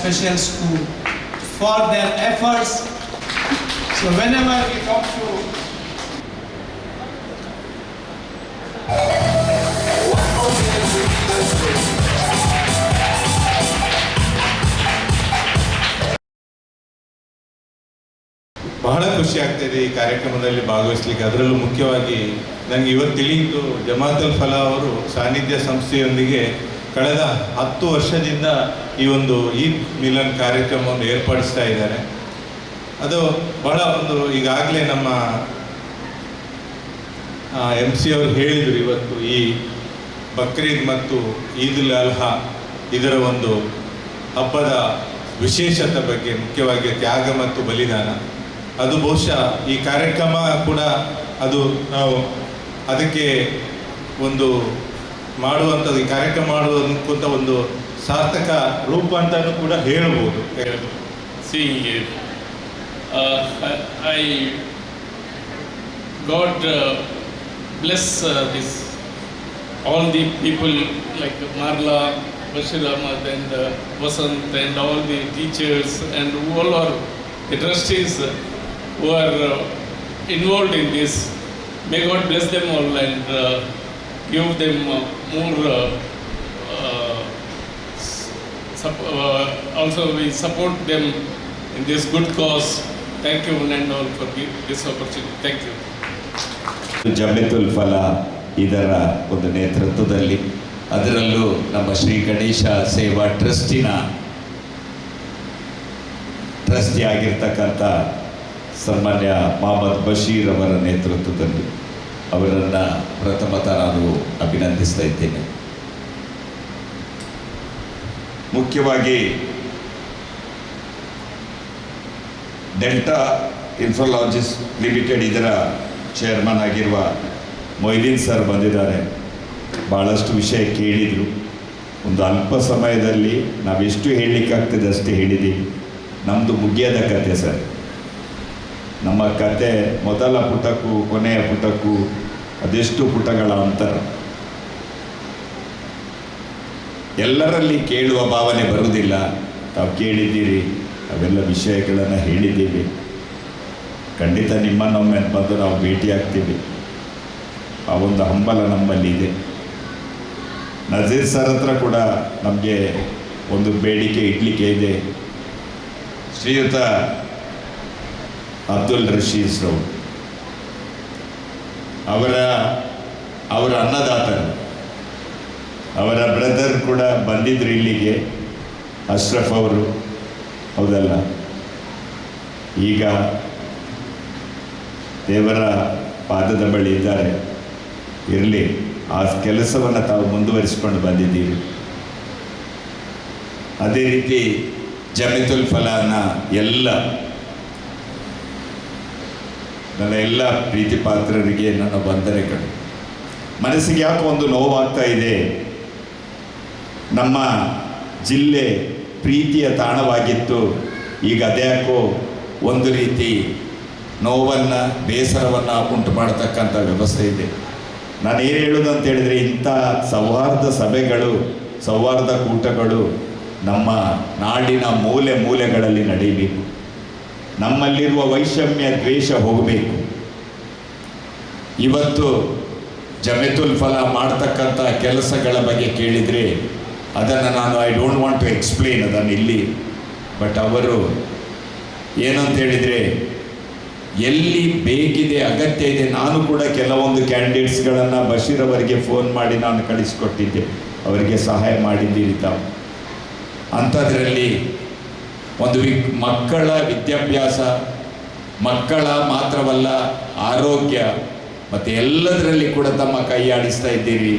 special school for their efforts. So whenever we talk to ಬಹಳ ಖುಷಿ ಆಗ್ತಾಯಿದೆ ಈ ಕಾರ್ಯಕ್ರಮದಲ್ಲಿ ಭಾಗವಹಿಸಲಿಕ್ಕೆ. ಅದರಲ್ಲೂ ಮುಖ್ಯವಾಗಿ ನನಗೆ ಇವತ್ತು ತಿಳಿಯಿತು ಜಮಾತುಲ್ ಫಲಾಹ್ ಅವರು ಸಾನ್ನಿಧ್ಯ ಸಂಸ್ಥೆಯೊಂದಿಗೆ ಕಳೆದ 10 ವರ್ಷದಿಂದ ಈ ಒಂದು ಈದ್ ಮಿಲನ್ ಕಾರ್ಯಕ್ರಮವನ್ನು ಏರ್ಪಡಿಸ್ತಾ ಇದ್ದಾರೆ. ಅದು ಬಹಳ ಒಂದು ಈಗಾಗಲೇ ನಮ್ಮ MC ಅವರು ಹೇಳಿದರು, ಇವತ್ತು ಈ ಬಕ್ರೀದ್ ಮತ್ತು ಈದ್ ಉಲ್ ಅಲ್ಹಾ ಇದರ ಒಂದು ಹಬ್ಬದ ವಿಶೇಷತೆ ಬಗ್ಗೆ, ಮುಖ್ಯವಾಗಿ ತ್ಯಾಗ ಮತ್ತು ಬಲಿದಾನ, ಅದು ಬಹುಶಃ ಈ ಕಾರ್ಯಕ್ರಮ ಕೂಡ ಅದು ನಾವು ಅದಕ್ಕೆ ಒಂದು ಮಾಡುವಂಥದ್ದು, ಈ ಕಾರ್ಯಕ್ರಮ ಮಾಡುವಂಥ ಒಂದು ಸಾರ್ಥಕ ರೂಪ ಅಂತಲೂ ಕೂಡ ಹೇಳ್ಬೋದು. Seeing it, God bless this all the people like Marla, Bashir Ahmad and Vasant and all the teachers and all are the trustees who are involved in this. May God bless them all and give them more also we support them in this good cause. Thank you one and all for this opportunity. Thank you. ಜಮಾತುಲ್ Falah ಇದರ ಒಂದು ನೇತೃತ್ವದಲ್ಲಿ, ಅದರಲ್ಲೂ ನಮ್ಮ ಶ್ರೀ ಗಣೇಶ ಸೇವಾ ಟ್ರಸ್ಟಿನ trustee ಆಗಿರ್ತಕ್ಕಂಥ ಸನ್ಮಾನ್ಯ ಮೊಹಮ್ಮದ್ ಬಶೀರ್ ಅವರ ನೇತೃತ್ವದಲ್ಲಿ ಅವರನ್ನು ಪ್ರಥಮತಃ ನಾನು ಅಭಿನಂದಿಸ್ತಾ ಇದ್ದೇನೆ. ಮುಖ್ಯವಾಗಿ ಡೆಲ್ಟಾ ಇನ್ಫ್ರಾಲಾಜಿಸ್ ಲಿಮಿಟೆಡ್ ಇದರ ಚೇರ್ಮನ್ ಆಗಿರುವ ಮೊಯ್ದೀನ್ ಸರ್ ಬಂದಿದ್ದಾರೆ. ಭಾಳಷ್ಟು ವಿಷಯ ಕೇಳಿದರು. ಒಂದು ಅಲ್ಪ ಸಮಯದಲ್ಲಿ ನಾವೆಷ್ಟು ಹೇಳಲಿಕ್ಕಾಗ್ತದೆ ಅಷ್ಟೇ ಹೇಳಿದ್ದೀವಿ. ನಮ್ಮದು ಮುಗಿಯದ ಕತೆ ಸರ್. ನಮ್ಮ ಕತೆ ಮೊದಲ ಪುಟಕ್ಕೂ ಕೊನೆಯ ಪುಟಕ್ಕೂ ಅದೆಷ್ಟು ಪುಟಗಳ ಅಂತರ. ಎಲ್ಲರಲ್ಲಿ ಕೇಳುವ ಭಾವನೆ ಬರುವುದಿಲ್ಲ. ತಾವು ಕೇಳಿದ್ದೀರಿ, ಅವೆಲ್ಲ ವಿಷಯಗಳನ್ನು ಹೇಳಿದ್ದೀವಿ. ಖಂಡಿತ ನಿಮ್ಮನ್ನೊಮ್ಮೆ ಬಂದು ನಾವು ಭೇಟಿಯಾಗ್ತೀವಿ. ಆ ಒಂದು ಹಂಬಲ ನಮ್ಮಲ್ಲಿ ಇದೆ. ನಜೀರ್ ಸರ್ ಹತ್ರ ಕೂಡ ನಮಗೆ ಒಂದು ಬೇಡಿಕೆ ಇಡಲಿಕ್ಕೆ ಇದೆ. ಶ್ರೀಯುತ ಅಬ್ದುಲ್ ರಶೀದ್ ರವರು ಅವರ ಅನ್ನದಾತರು, ಅವರ ಬ್ರದರ್ ಕೂಡ ಬಂದಿದ್ರು ಇಲ್ಲಿಗೆ, ಅಶ್ರಫ್ ಅವರು, ಹೌದಲ್ಲ? ಈಗ ದೇವರ ಪಾದದ ಬಳಿ ಇದ್ದಾರೆ. ಇರಲಿ, ಆ ಕೆಲಸವನ್ನು ತಾವು ಮುಂದುವರಿಸಿಕೊಂಡು ಬಂದಿದ್ದೀರಿ. ಅದೇ ರೀತಿ ಜಮಾತುಲ್ ಫಲಾಹ್ನ ನನ್ನ ಎಲ್ಲ ಪ್ರೀತಿ ಪಾತ್ರರಿಗೆ ನನ್ನ ವಂದನೆಗಳು. ಮನಸ್ಸಿಗೆ ಯಾಕೋ ಒಂದು ನೋವಾಗ್ತಾ ಇದೆ. ನಮ್ಮ ಜಿಲ್ಲೆ ಪ್ರೀತಿಯ ತಾಣವಾಗಿತ್ತು, ಈಗ ಅದ್ಯಾಕೋ ಒಂದು ರೀತಿ ನೋವನ್ನು, ಬೇಸರವನ್ನು ಉಂಟು ಮಾಡತಕ್ಕಂಥ ವ್ಯವಸ್ಥೆ ಇದೆ. ನಾನು ಏನು ಹೇಳೋದು ಅಂತ ಹೇಳಿದರೆ, ಇಂಥ ಸೌಹಾರ್ದ ಸಭೆಗಳು, ಸೌಹಾರ್ದ ಕೂಟಗಳು ನಮ್ಮ ನಾಡಿನ ಮೂಲೆ ಮೂಲೆಗಳಲ್ಲಿ ನಡೆಯಬೇಕು. ನಮ್ಮಲ್ಲಿರುವ ವೈಷಮ್ಯ, ದ್ವೇಷ ಹೋಗಬೇಕು. ಇವತ್ತು ಜಮಾತುಲ್ ಫಲಾಹ್ ಮಾಡ್ತಕ್ಕಂಥ ಕೆಲಸಗಳ ಬಗ್ಗೆ ಕೇಳಿದರೆ ಅದನ್ನು ನಾನು I don't want to explain ಅದನ್ನು ಇಲ್ಲಿ. ಬಟ್ ಅವರು ಏನಂತ ಹೇಳಿದರೆ, ಎಲ್ಲಿ ಬೇಕಿದೆ, ಅಗತ್ಯ ಇದೆ. ನಾನು ಕೂಡ ಕೆಲವೊಂದು ಕ್ಯಾಂಡಿಡೇಟ್ಸ್ಗಳನ್ನು ಬಶೀರ್ ಅವರಿಗೆ ಫೋನ್ ಮಾಡಿ ನಾನು ಕಳಿಸಿಕೊಟ್ಟಿದ್ದೆ, ಅವರಿಗೆ ಸಹಾಯ ಮಾಡಿದ್ದೀರಿ ತಾವು. ಅಂಥದ್ರಲ್ಲಿ ಒಂದು ಮಕ್ಕಳ ವಿದ್ಯಾಭ್ಯಾಸ, ಮಕ್ಕಳ ಮಾತ್ರವಲ್ಲ ಆರೋಗ್ಯ ಮತ್ತು ಎಲ್ಲದರಲ್ಲಿ ಕೂಡ ತಮ್ಮ ಕೈ ಆಡಿಸ್ತಾ ಇದ್ದೀರಿ.